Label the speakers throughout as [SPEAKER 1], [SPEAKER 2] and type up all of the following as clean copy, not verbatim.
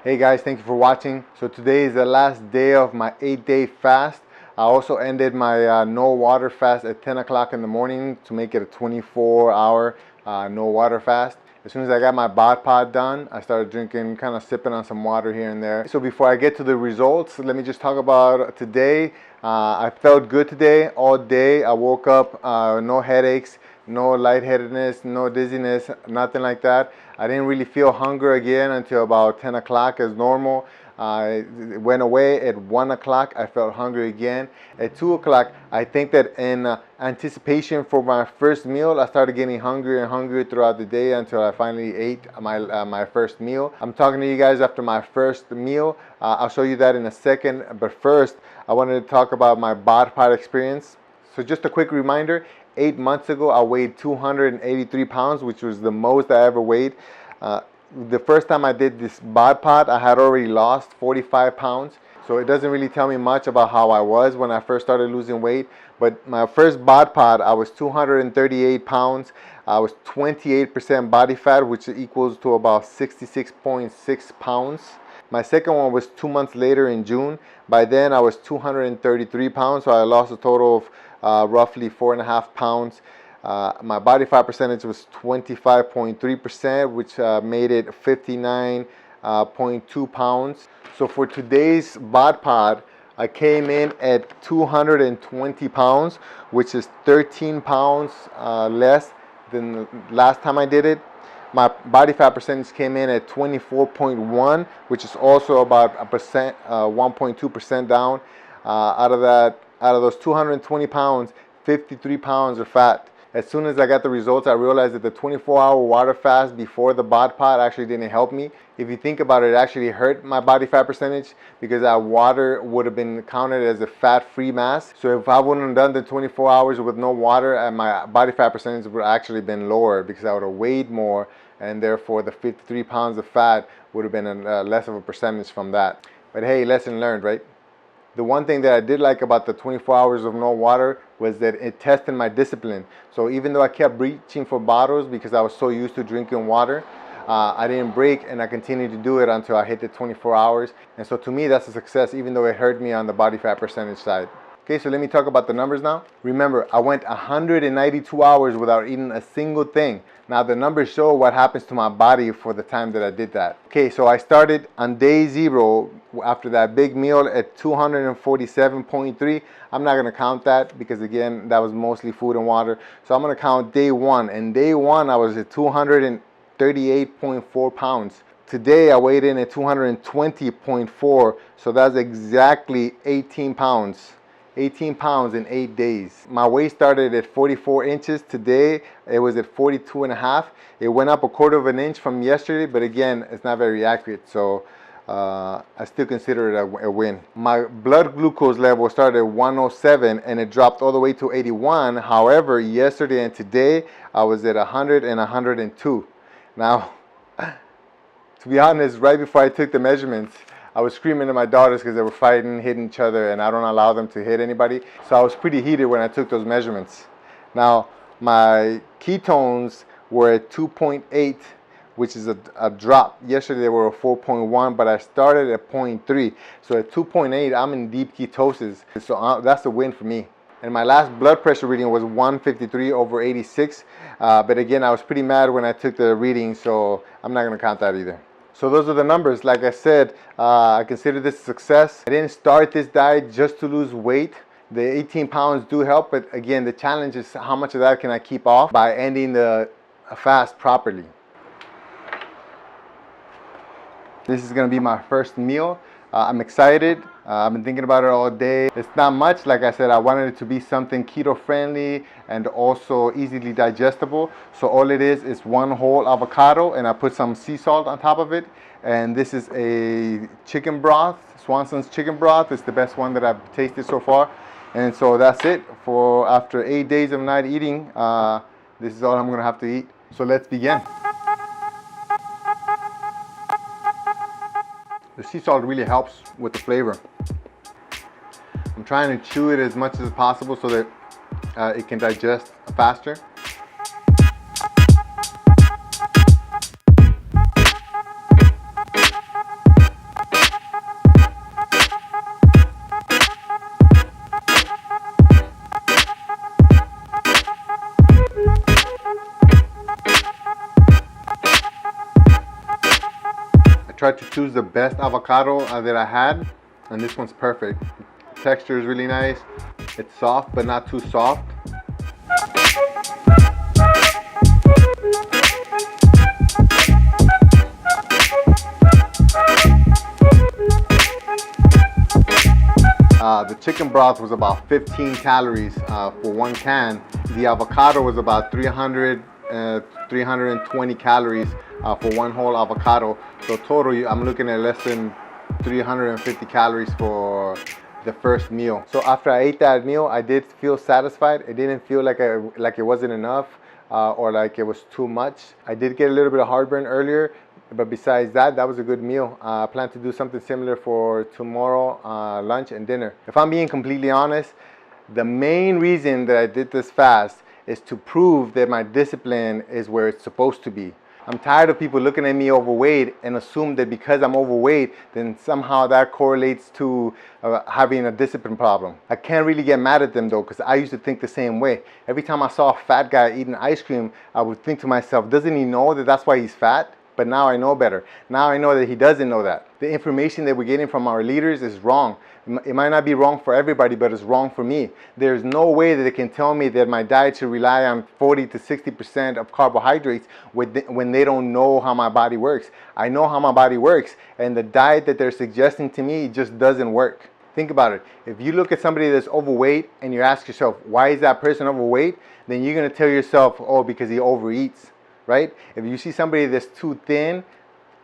[SPEAKER 1] Hey guys, thank you for watching. So today is the last day of my 8-day fast. I also ended my no water fast at 10 o'clock in the morning to make it a 24-hour no water fast. As soon as I got my bod pod done, I started drinking, kind of sipping on some water here and there. So before I get to the results, let me just talk about today. I felt good today, all day. I woke up, no headaches, no lightheadedness, no dizziness, nothing like that. I didn't really feel hunger again until about 10 o'clock as normal. It went away at 1 o'clock. I felt hungry again. At 2 o'clock, I think that in anticipation for my first meal, I started getting hungrier and hungrier throughout the day until I finally ate my first meal. I'm talking to you guys after my first meal. I'll show you that in a second. But first, I wanted to talk about my bod pod experience. So just a quick reminder, 8 months ago, I weighed 283 pounds, which was the most I ever weighed. The first time I did this bod pod, I had already lost 45 pounds. So it doesn't really tell me much about how I was when I first started losing weight. But my first bod pod, I was 238 pounds. I was 28% body fat, which equals to about 66.6 pounds. My second one was 2 months later in June. By then I was 233 pounds, so I lost a total of roughly 4.5 pounds. My body fat percentage was 25.3%, which made it 59.2 pounds. So for today's bod pod, I came in at 220 pounds, which is 13 pounds less than the last time I did it. My body fat percentage came in at 24.1, which is also about 1.2% down. Out of those 220 pounds, 53 pounds are fat. As soon as I got the results, I realized that the 24-hour water fast before the bod pod actually didn't help me. If you think about it, it actually hurt my body fat percentage because that water would have been counted as a fat-free mass. So if I wouldn't have done the 24 hours with no water, my body fat percentage would have actually been lower because I would have weighed more, and therefore the 53 pounds of fat would have been less of a percentage from that. But hey, lesson learned, right? The one thing that I did like about the 24 hours of no water was that it tested my discipline. So even though I kept reaching for bottles because I was so used to drinking water, I didn't break, and I continued to do it until I hit the 24 hours. And so to me, that's a success, even though it hurt me on the body fat percentage side. Okay, so let me talk about the numbers now. Remember, I went 192 hours without eating a single thing. Now the numbers show what happens to my body for the time that I did that. Okay, so I started on day 0 after that big meal at 247.3. I'm not gonna count that because again, that was mostly food and water. So I'm gonna count day 1. And day 1, I was at 238.4 pounds. Today I weighed in at 220.4, so that's exactly 18 pounds. 18 pounds in 8 days. My waist started at 44 inches. Today it was at 42.5. It went up 1/4 of an inch from yesterday, but again, it's not very accurate, so I still consider it a win. My blood glucose level started at 107 and it dropped all the way to 81. However, yesterday and today I was at 100 and 102. Now, to be honest, right before I took the measurements, I was screaming at my daughters because they were fighting, hitting each other, and I don't allow them to hit anybody. So I was pretty heated when I took those measurements. Now, my ketones were at 2.8, which is a drop. Yesterday they were at 4.1, but I started at 0.3. So at 2.8, I'm in deep ketosis. So that's a win for me. And my last blood pressure reading was 153/86. But again, I was pretty mad when I took the reading, so I'm not gonna count that either. So those are the numbers. Like I said, I consider this a success. I didn't start this diet just to lose weight. The 18 pounds do help, but again, the challenge is how much of that can I keep off by ending the fast properly. This is gonna be my first meal. I'm excited. I've been thinking about it all day. It's not much. Like I said, I wanted it to be something keto friendly and also easily digestible. So all it is 1 whole avocado, and I put some sea salt on top of it. And this is a chicken broth, Swanson's chicken broth. It's the best one that I've tasted so far. And so that's it for after 8 days of not eating. This is all I'm gonna have to eat. So let's begin. The sea salt really helps with the flavor. I'm trying to chew it as much as possible so that it can digest faster. tried to choose the best avocado that I had, and this one's perfect. The texture is really nice. It's soft, but not too soft. The chicken broth was about 15 calories for one can. The avocado was about 320 calories for one whole avocado. So total, I'm looking at less than 350 calories for the first meal. So after I ate that meal, I did feel satisfied. It didn't feel like it wasn't enough or like it was too much. I did get a little bit of heartburn earlier, but besides that, that was a good meal. I plan to do something similar for tomorrow, lunch and dinner. If I'm being completely honest, the main reason that I did this fast is to prove that my discipline is where it's supposed to be. I'm tired of people looking at me overweight and assume that because I'm overweight, then somehow that correlates to having a discipline problem. I can't really get mad at them though, because I used to think the same way. Every time I saw a fat guy eating ice cream, I would think to myself, doesn't he know that that's why he's fat? But now I know better. Now I know that he doesn't know that. The information that we're getting from our leaders is wrong. It might not be wrong for everybody, but it's wrong for me. There's no way that they can tell me that my diet should rely on 40 to 60% of carbohydrates when they don't know how my body works. I know how my body works, and the diet that they're suggesting to me just doesn't work. Think about it. If you look at somebody that's overweight and you ask yourself, why is that person overweight? Then you're gonna tell yourself, oh, because he overeats. Right? If you see somebody that's too thin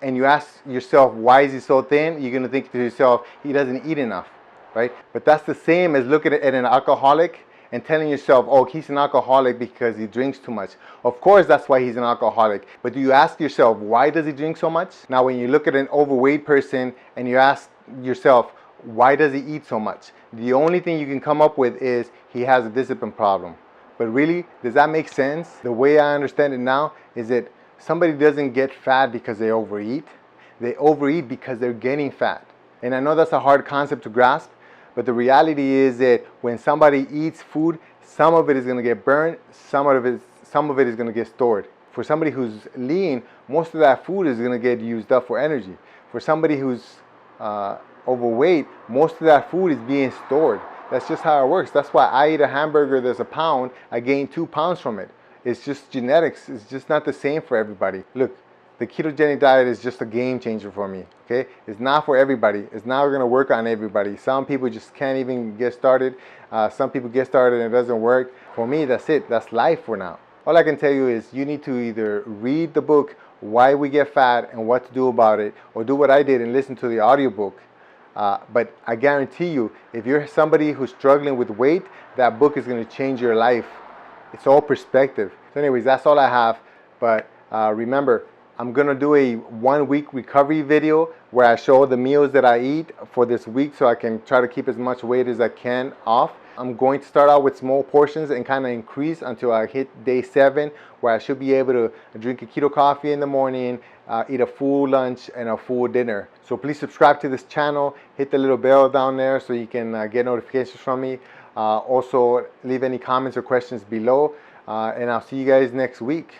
[SPEAKER 1] and you ask yourself, why is he so thin? You're going to think to yourself, he doesn't eat enough, right? But that's the same as looking at an alcoholic and telling yourself, oh, he's an alcoholic because he drinks too much. Of course, that's why he's an alcoholic. But do you ask yourself, why does he drink so much? Now, when you look at an overweight person and you ask yourself, why does he eat so much? The only thing you can come up with is he has a discipline problem. But really, does that make sense? The way I understand it now is that somebody doesn't get fat because they overeat. They overeat because they're getting fat. And I know that's a hard concept to grasp, but the reality is that when somebody eats food, some of it is going to get burned, some of it is going to get stored. For somebody who's lean, most of that food is going to get used up for energy. For somebody who's overweight, most of that food is being stored. That's just how it works. That's why I eat a hamburger that's a pound, I gain 2 pounds from it. It's just genetics. It's just not the same for everybody. Look, the ketogenic diet is just a game changer for me, okay? It's not for everybody. It's not gonna work on everybody. Some people just can't even get started. Some people get started and it doesn't work. For me, that's it. That's life for now. All I can tell you is you need to either read the book, Why We Get Fat and What to Do About It, or do what I did and listen to the audiobook. But I guarantee you, if you're somebody who's struggling with weight, that book is going to change your life. It's all perspective. So anyways, that's all I have. But remember, I'm going to do a 1-week recovery video where I show the meals that I eat for this week so I can try to keep as much weight as I can off. I'm going to start out with small portions and kind of increase until I hit day 7, where I should be able to drink a keto coffee in the morning, eat a full lunch and a full dinner. So please subscribe to this channel, hit the little bell down there so you can get notifications from me. Also, leave any comments or questions below, and I'll see you guys next week.